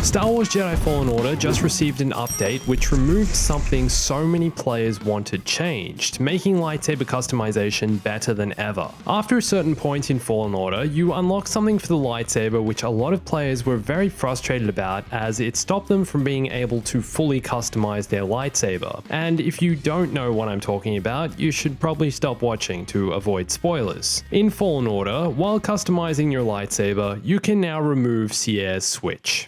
Star Wars Jedi Fallen Order just received an update which removed something so many players wanted changed, making lightsaber customization better than ever. After a certain point in Fallen Order, you unlock something for the lightsaber which a lot of players were very frustrated about, as it stopped them from being able to fully customize their lightsaber. And if you don't know what I'm talking about, you should probably stop watching to avoid spoilers. In Fallen Order, while customizing your lightsaber, you can now remove Cere's switch.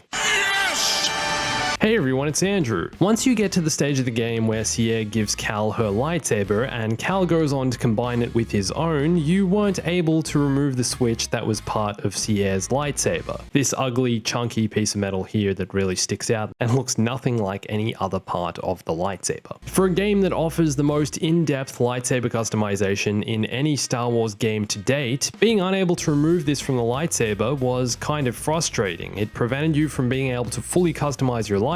Hey everyone, it's Andrew. Once you get to the stage of the game where Cere gives Cal her lightsaber and Cal goes on to combine it with his own, you weren't able to remove the switch that was part of Cere's lightsaber. This ugly, chunky piece of metal here that really sticks out and looks nothing like any other part of the lightsaber. For a game that offers the most in-depth lightsaber customization in any Star Wars game to date, being unable to remove this from the lightsaber was kind of frustrating. It prevented you from being able to fully customize your lightsaber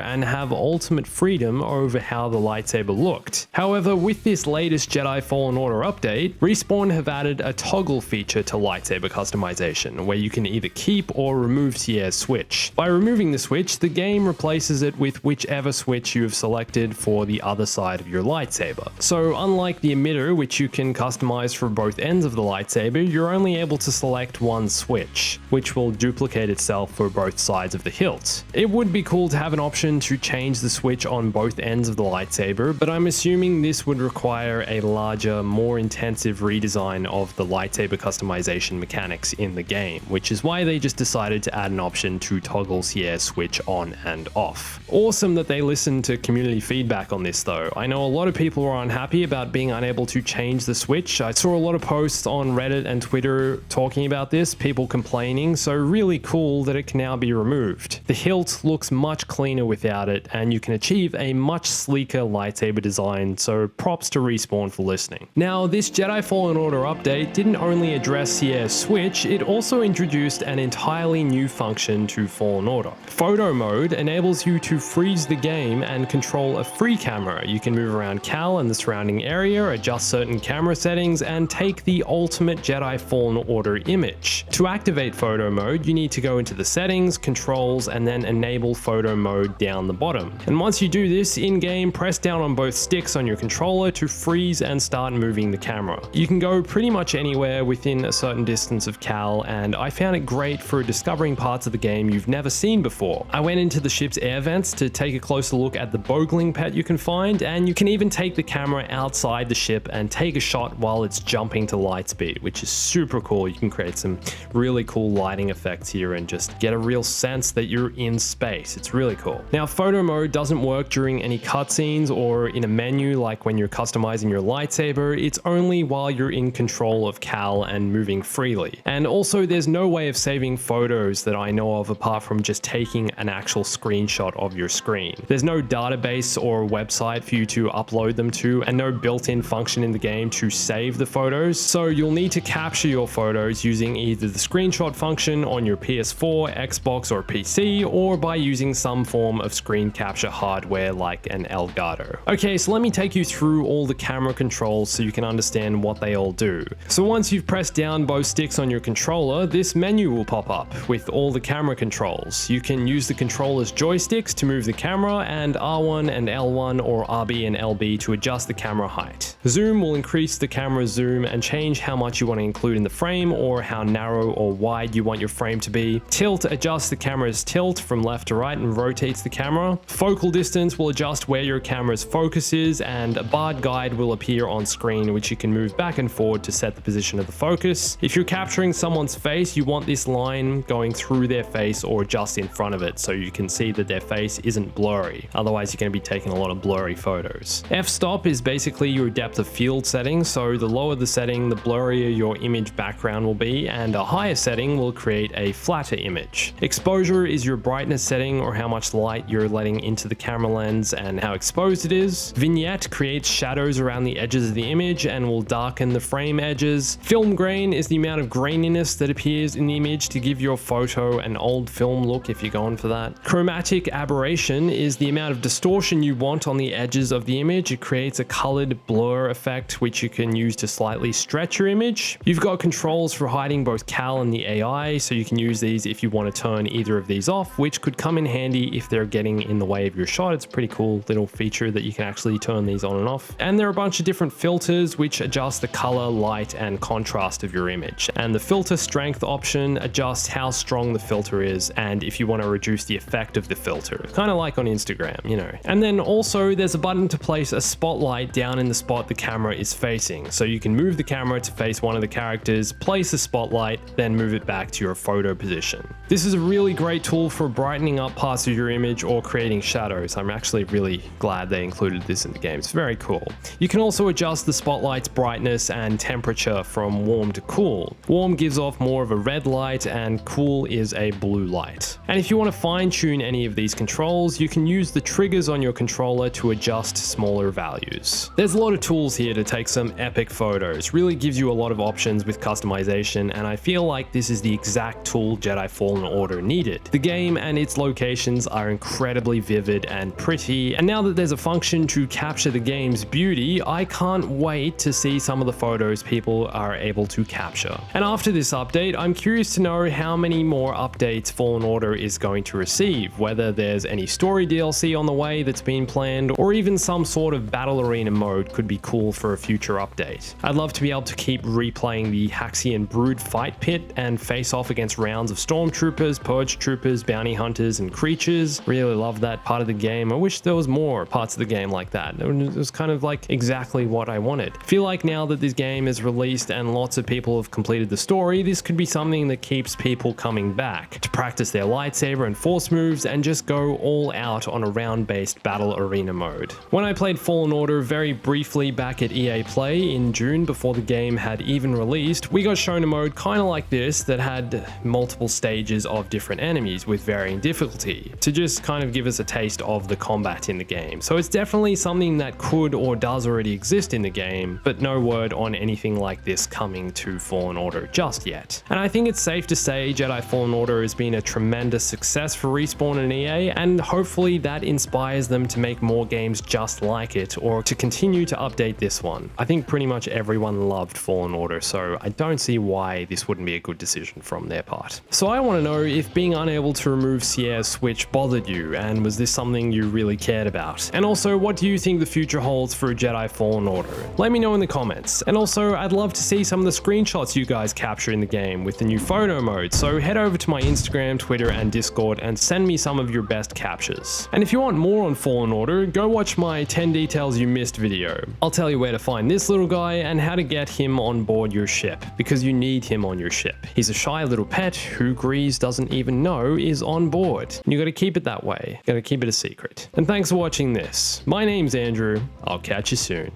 and have ultimate freedom over how the lightsaber looked. However, with this latest Jedi Fallen Order update, Respawn have added a toggle feature to lightsaber customization, where you can either keep or remove Cere's switch. By removing the switch, the game replaces it with whichever switch you have selected for the other side of your lightsaber. So unlike the emitter, which you can customize for both ends of the lightsaber, you're only able to select one switch, which will duplicate itself for both sides of the hilt. It would be cool to have an option to change the switch on both ends of the lightsaber, but I'm assuming this would require a larger, more intensive redesign of the lightsaber customization mechanics in the game, which is why they just decided to add an option to toggle Cere's switch on and off. Awesome that they listened to community feedback on this though. I know a lot of people were unhappy about being unable to change the switch. I saw a lot of posts on Reddit and Twitter talking about this, people complaining, so really cool that it can now be removed. The hilt looks much cleaner without it, and you can achieve a much sleeker lightsaber design, so props to Respawn for listening. Now, this Jedi Fallen Order update didn't only address Cere's switch, it also introduced an entirely new function to Fallen Order. Photo mode enables you to freeze the game and control a free camera. You can move around Cal and the surrounding area, adjust certain camera settings, and take the ultimate Jedi Fallen Order image. To activate photo mode, you need to go into the settings, controls, and then enable photo mode down the bottom. And once you do this in-game, press down on both sticks on your controller to freeze and start moving the camera. You can go pretty much anywhere within a certain distance of Cal, and I found it great for discovering parts of the game you've never seen before. I went into the ship's air vents to take a closer look at the bogling pet you can find, and you can even take the camera outside the ship and take a shot while it's jumping to light speed, which is super cool. You can create some really cool lighting effects here and just get a real sense that you're in space. It's really cool. Now, photo mode doesn't work during any cutscenes or in a menu like when you're customizing your lightsaber. It's only while you're in control of Cal and moving freely. And also, there's no way of saving photos that I know of apart from just taking an actual screenshot of your screen. There's no database or website for you to upload them to, and no built-in function in the game to save the photos, so you'll need to capture your photos using either the screenshot function on your PS4, Xbox, or PC, or by using some form of screen capture hardware like an Elgato. Okay, so let me take you through all the camera controls so you can understand what they all do. So once you've pressed down both sticks on your controller, this menu will pop up with all the camera controls. You can use the controller's joysticks to move the camera, and R1 and L1 or RB and LB to adjust the camera height. Zoom will increase the camera's zoom and change how much you want to include in the frame or how narrow or wide you want your frame to be. Tilt adjusts the camera's tilt from left to right and rotates the camera. Focal distance will adjust where your camera's focus is, and a barred guide will appear on screen which you can move back and forward to set the position of the focus. If you're capturing someone's face, you want this line going through their face or just in front of it so you can see that their face isn't blurry. Otherwise, you're going to be taking a lot of blurry photos. F-stop is basically your depth of field setting, so the lower the setting, the blurrier your image background will be, and a higher setting will create a flatter image. Exposure is your brightness setting, or how how much light you're letting into the camera lens and how exposed it is. Vignette creates shadows around the edges of the image and will darken the frame edges. Film grain is the amount of graininess that appears in the image to give your photo an old film look if you're going for that. Chromatic aberration is the amount of distortion you want on the edges of the image. It creates a colored blur effect which you can use to slightly stretch your image. You've got controls for hiding both Cal and the AI, so you can use these if you want to turn either of these off, which could come in handy if they're getting in the way of your shot. It's a pretty cool little feature that you can actually turn these on and off. And there are a bunch of different filters which adjust the color, light, and contrast of your image. And the filter strength option adjusts how strong the filter is and if you want to reduce the effect of the filter, kind of like on Instagram, you know. And then also there's a button to place a spotlight down in the spot the camera is facing. So you can move the camera to face one of the characters, place a spotlight, then move it back to your photo position. This is a really great tool for brightening up parts of your image or creating shadows. I'm actually really glad they included this in the game. It's very cool. You can also adjust the spotlight's brightness and temperature from warm to cool. Warm gives off more of a red light and cool is a blue light. And if you want to fine tune any of these controls, you can use the triggers on your controller to adjust smaller values. There's a lot of tools here to take some epic photos. Really gives you a lot of options with customization, and I feel like this is the exact tool Jedi Fallen Order needed. The game and its locations are incredibly vivid and pretty, and now that there's a function to capture the game's beauty, I can't wait to see some of the photos people are able to capture. And after this update, I'm curious to know how many more updates Fallen Order is going to receive, whether there's any story DLC on the way that's been planned, or even some sort of battle arena mode could be cool for a future update. I'd love to be able to keep replaying the Haxian Brood fight pit and face off against rounds of stormtroopers, purge troopers, bounty hunters, and creatures. Really love that part of the game. I wish there was more parts of the game like that. It was kind of like exactly what I wanted. I feel like now that this game is released and lots of people have completed the story, this could be something that keeps people coming back to practice their lightsaber and force moves and just go all out on a round-based battle arena mode. When I played Fallen Order very briefly back at EA Play in June before the game had even released, we got shown a mode kind of like this that had multiple stages of different enemies with varying difficulty to just kind of give us a taste of the combat in the game. So it's definitely something that could or does already exist in the game, but no word on anything like this coming to Fallen Order just yet. And I think it's safe to say Jedi Fallen Order has been a tremendous success for Respawn and EA, and hopefully that inspires them to make more games just like it or to continue to update this one. I think pretty much everyone loved Fallen Order, so I don't see why this wouldn't be a good decision from their part. So I want to know if being unable to remove Cere's switch bothered you, and was this something you really cared about? And also, what do you think the future holds for Jedi Fallen Order? Let me know in the comments. And also, I'd love to see some of the screenshots you guys capture in the game with the new photo mode, so head over to my Instagram, Twitter, and Discord and send me some of your best captures. And if you want more on Fallen Order, go watch my 10 Details You Missed video. I'll tell you where to find this little guy and how to get him on board your ship, because you need him on your ship. He's a shy little pet who Grease doesn't even know is on board. You gotta keep it that way. Gotta keep it a secret. And thanks for watching this. My name's Andrew. I'll catch you soon.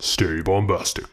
Stay bombastic.